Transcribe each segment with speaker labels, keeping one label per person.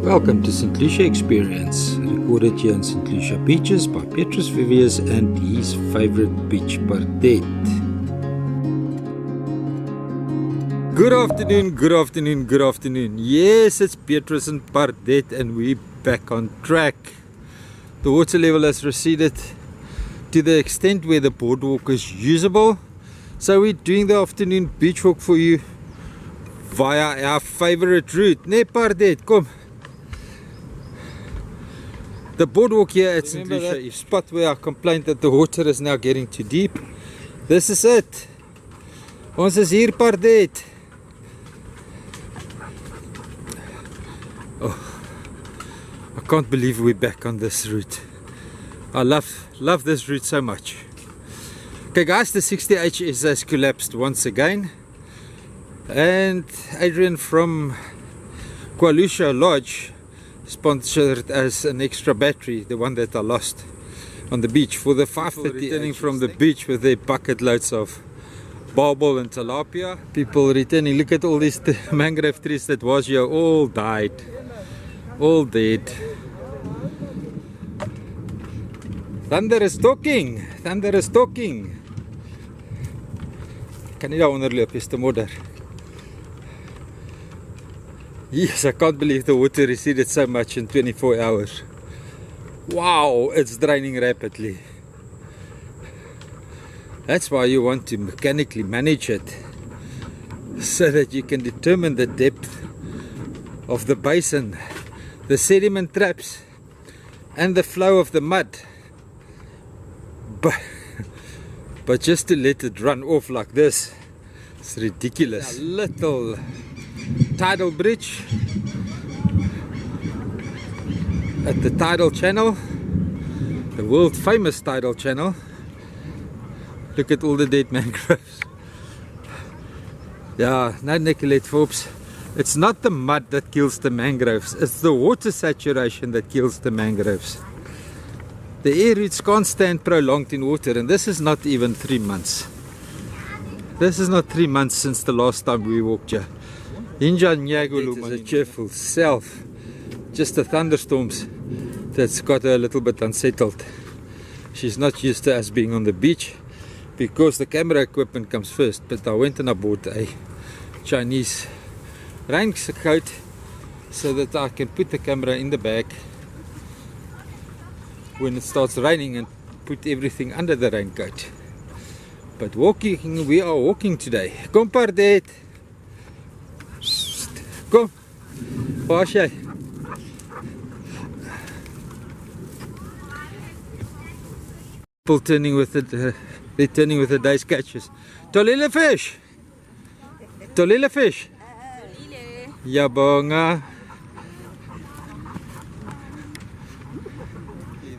Speaker 1: Welcome to St Lucia Experience, recorded here in St Lucia Beaches by Petrus Vivius and his favorite beach, Pardette. Good afternoon, good afternoon, good afternoon. Yes, it's Petrus and Pardette and we're back on track. The water level has receded to the extent where the boardwalk is usable. So we're doing the afternoon beach walk for you via our favorite route. Nee, Pardette, kom. The boardwalk here at St Lucia is spot where I complained that the water is now getting too deep. This is it. Ons is hier, Pardette. Oh, I can't believe we're back on this route. I love this route so much. Okay guys, the 60HS has collapsed once again. And Adrian from St Lucia Lodge sponsored as an extra battery, the one that I lost on the beach for the 5:30 returning from the beach with their bucket loads of barbel and tilapia. People returning, look at all these mangrove trees that was here, all died, all dead. Thunder is talking, thunder is talking. Kan nie daar onderloop, is te modder. Yes, I can't believe the water receded so much in 24 hours. Wow, it's draining rapidly. That's why you want to mechanically manage it, so that you can determine the depth of the basin, the sediment traps, and the flow of the mud. But just to let it run off like this, it's ridiculous. A little tidal bridge at the tidal channel, the world famous tidal channel. Look at all the dead mangroves. Yeah, no Nicolette Forbes. It's not the mud that kills the mangroves, it's the water saturation that kills the mangroves. The air roots can't stand prolonged in water, and this is not even 3 months. This is not 3 months since the last time we walked here. Inja Nyagulu is a cheerful self. Just the thunderstorms that's got her a little bit unsettled. She's not used to us being on the beach because the camera equipment comes first. But I went and I bought a Chinese raincoat so that I can put the camera in the bag when it starts raining and put everything under the raincoat. But walking, we are walking today. Kom Pardette. Kom. Waar's jy? People turning with it, returning with the day's catches. Tolile fish. Tolile fish. Yabonga.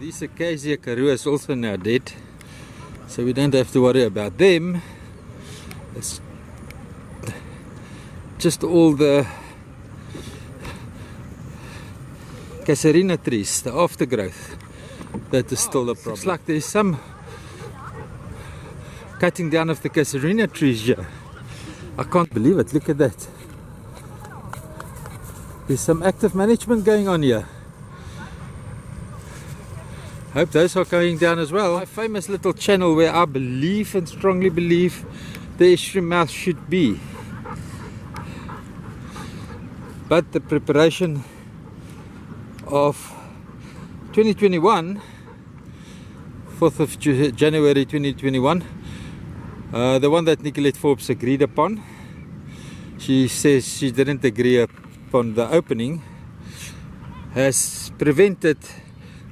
Speaker 1: These acacia karoo is also now dead, so we don't have to worry about them. It's just all the casuarina trees, the aftergrowth, that is still a problem. Looks like there's some cutting down of the casuarina trees here. I can't believe it, look at that. There's some active management going on here. Hope those are going down as well. My famous little channel where I believe and strongly believe the estuary mouth should be. But the preparation of 2021, 4th of January 2021, the one that Nicolette Forbes agreed upon, she says she didn't agree upon the opening, has prevented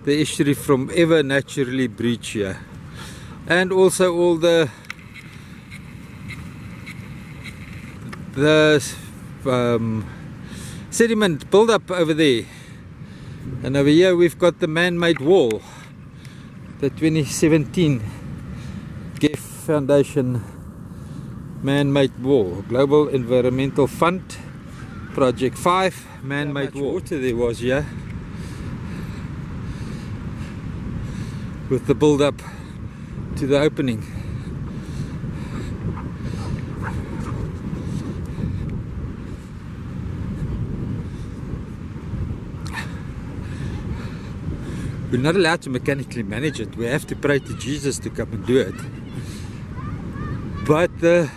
Speaker 1: the estuary from ever naturally breach here. And also all the sediment build up over there. And over here we've got the man-made wall, the 2017 GEF Foundation man-made wall, Global Environmental Fund, Project 5, man-made wall. Water there was here, with the build up to the opening. We're not allowed to mechanically manage it. We have to pray to Jesus to come and do it. But the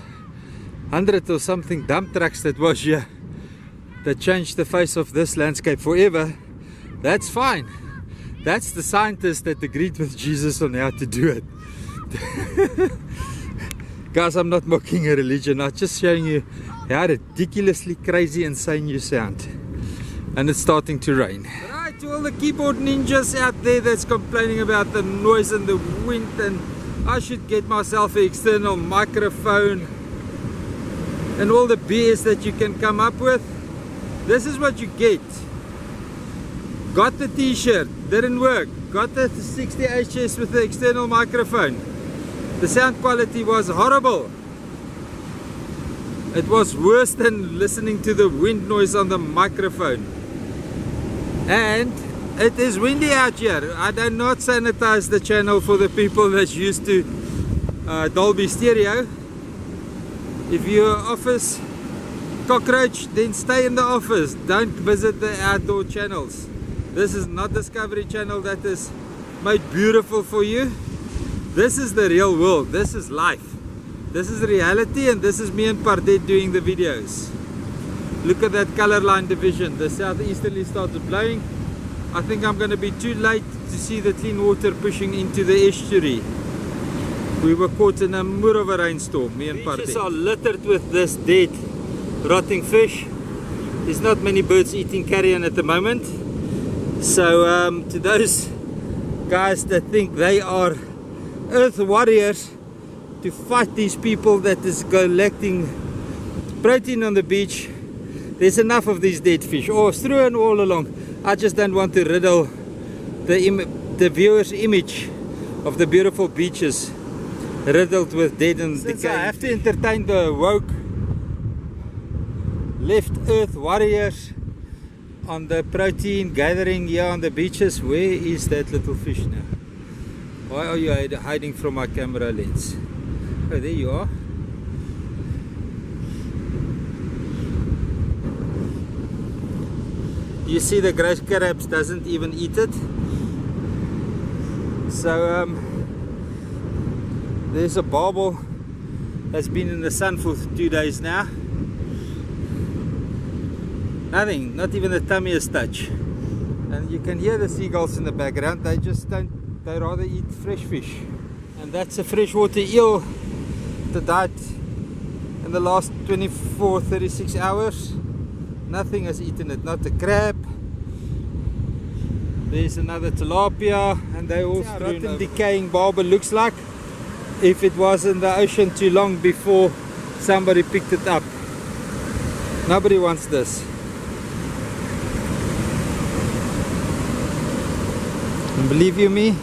Speaker 1: 100 or something dump trucks that was here, that changed the face of this landscape forever, that's fine. That's the scientists that agreed with Jesus on how to do it. Guys, I'm not mocking a religion. I'm just showing you how ridiculously crazy, insane you sound. And it's starting to rain. Right, to all the keyboard ninjas out there that's complaining about the noise and the wind, and I should get myself an external microphone and all the BS that you can come up with. This is what you get. Got the t-shirt, didn't work. Got the 60 HS with the external microphone. The sound quality was horrible. It was worse than listening to the wind noise on the microphone. And it is windy out here. I do not sanitize the channel for the people that's used to Dolby Stereo. If you're office cockroach, then stay in the office. Don't visit the outdoor channels. This is not Discovery Channel that is made beautiful for you. This is the real world. This is life. This is reality, and this is me and Pardette doing the videos. Look at that color line division. The southeasterly started blowing. I think I'm going to be too late to see the clean water pushing into the estuary. We were caught in a moor of a rainstorm, me and Pardette. Beaches are littered with this dead, rotting fish. There's not many birds eating carrion at the moment. So to those guys that think they are earth warriors to fight these people that is collecting protein on the beach, there's enough of these dead fish, or strewn all along. I just don't want to riddle the viewer's image of the beautiful beaches riddled with dead and decaying. I have to entertain the woke left earth warriors on the protein gathering here on the beaches. Where is that little fish now? Why are you hiding from my camera lens? Oh, there you are. You see the grass crabs doesn't even eat it. So there's a barbel that's been in the sun for 2 days now. Nothing, not even the tiniest touch. And you can hear the seagulls in the background. They just don't, they rather eat fresh fish. And that's a freshwater eel that died in the last 24-36 hours. Nothing has eaten it, not a crab. There's another tilapia, and they all rotten, decaying barbel. Looks like if it was in the ocean too long before somebody picked it up. Nobody wants this. And believe you me,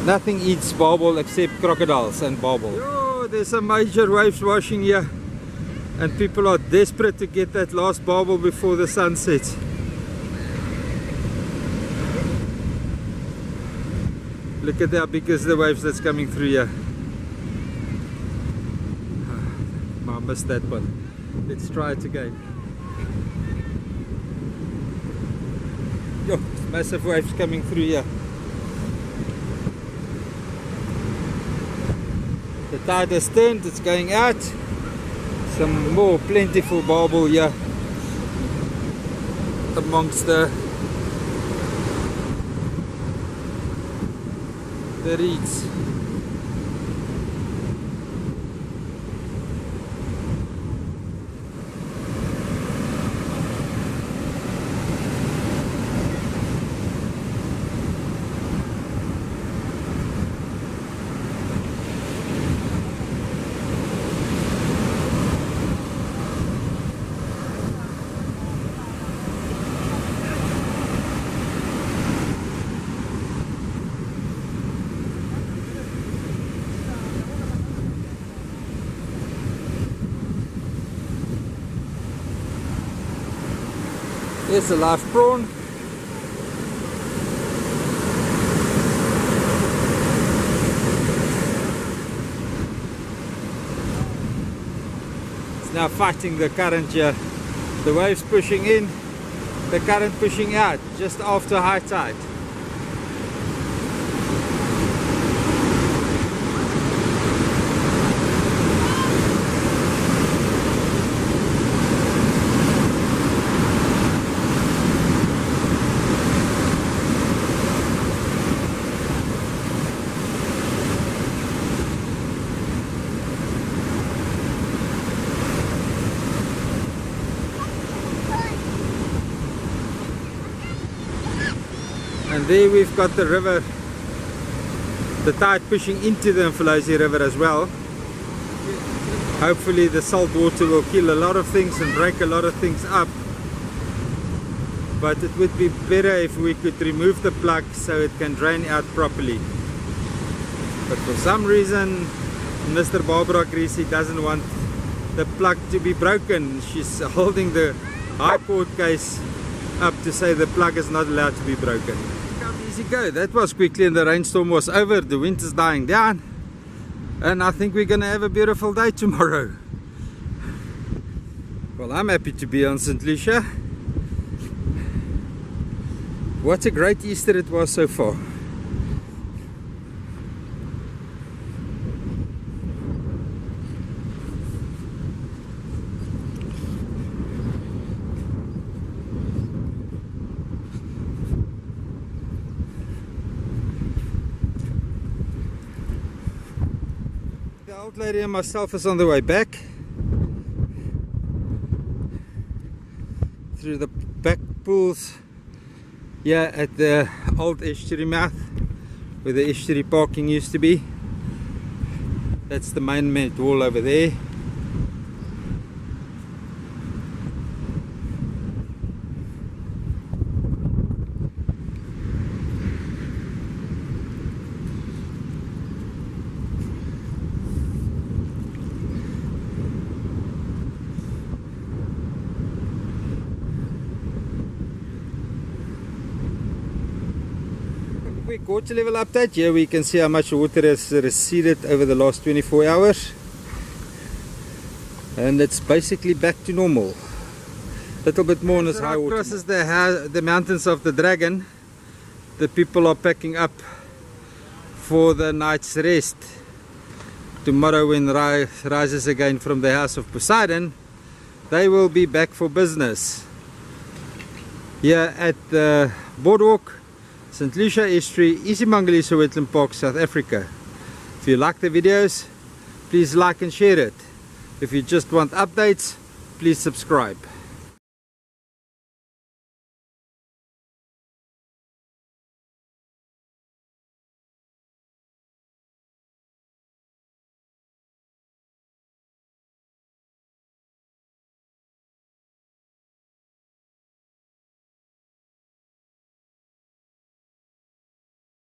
Speaker 1: nothing eats barbel except crocodiles and barbel. Yo, there's some major waves washing here, and people are desperate to get that last barbel before the sun sets. Look at how big is the waves that's coming through here. I missed that one. Let's try it again. Yo, massive waves coming through here. The tide has turned, it's going out. Some more plentiful barbel here amongst the reeds. Here's a live prawn. It's now fighting the current here. The waves pushing in, the current pushing out just after high tide. And there we've got the river, the tide pushing into the Mfolozi River as well. Hopefully the salt water will kill a lot of things and break a lot of things up. But it would be better if we could remove the plug so it can drain out properly. But for some reason Mr. Barbara Greasy doesn't want the plug to be broken. She's holding the High Court case up to say the plug is not allowed to be broken. Easy go. That was quickly and the rainstorm was over. The wind is dying down. And I think we're going to have a beautiful day tomorrow. Well, I'm happy to be on St Lucia. What a great Easter it was so far. The old lady and myself is on the way back through the back pools here at the old estuary mouth where the estuary parking used to be. That's the man-made wall over there. Quick water level update. Here we can see how much water has receded over the last 24 hours, and it's basically back to normal. A little bit more on this high water. Crosses the mountains of the Dragon. The people are packing up for the night's rest. Tomorrow when rises again from the house of Poseidon, they will be back for business. Here at the Boardwalk, St Lucia Estuary, Isimangaliso Wetland Park, South Africa. If you like the videos, please like and share it. If you just want updates, please subscribe.